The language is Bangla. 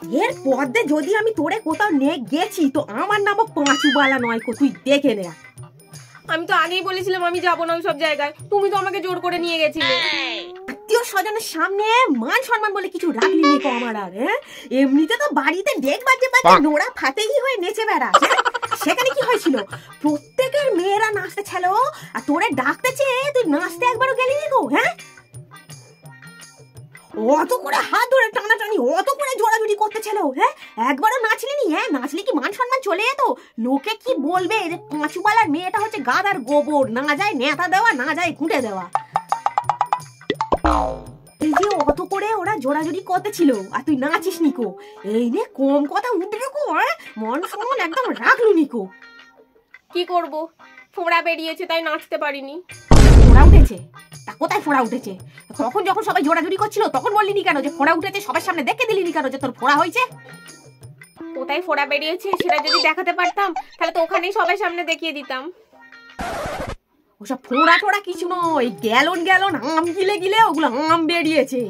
এর পদে যদি আমি তোরে কোথাও নিয়ে গেছি তো আমার নামও পাঁচুবালা নয় কো, তুই দেখে নে। আমি তো আগেই বলেছিলাম আমি যাবো না ওই সব জায়গায়, তুমি তো আমাকে জোর করে নিয়ে গেছিলে। আত্মীয় স্বজনের সামনে মান সম্মান বলে কিছু রাখলি নি কো আমার আর। এমনিতে তো বাড়িতে দেখবার যে নোড়া ফাতেই হয়ে নেচে বেড়াস, সেখানে কি হয়েছিল? প্রত্যেকের মেয়েরা নাচতে ছিল আর তোরে ডাকতেছে, তুই নাচতে একবারও গেলি নি গো? হ্যাঁ, অত করে হাত ধরে টানাটানি, অত করে জোড়াজুড়ি করতেছিল, হ্যাঁ একবারও নাচলি নি? হ্যাঁ, নাচলে কি মান সম্মান চলে যেত? লোকে কি বলবে যে পাঁচুবালার মেয়েটা হচ্ছে গাদার গোবর, না যায় নেতা দেওয়া, না যায় ঘুঁটে দেওয়া। এই যে অত করে ওরা জোড়াজুড়ি করতেছিল আর তুই নাচিস নিকো, এই নে কম কথা উঠে কো, মন সম্মান একদম রাখলু নিকো। কি করব, ফোড়া বেরিয়েছে তাই নাচতে পারিনি। ফোড়া উঠেছে? তা কোথায় ফোড়া উঠেছে? তখন যখন সবাই জোড়াজুড়ি করছিল তখন বললি নি কেন যে ফোড়া উঠেছে? সবার সামনে দেখে দিলি নি কেন যে তোর ফোড়া হয়েছে? কোথায় ফোড়া বেরিয়েছে সেটা যদি দেখাতে পারতাম তাহলে তো ওখানেই সবার সামনে দেখিয়ে দিতাম। ওসব ফোড়া টোড়া কিছু নয়, গ্যালন গ্যালন আম গিলে গিলে ওগুলো আম বেরিয়েছে।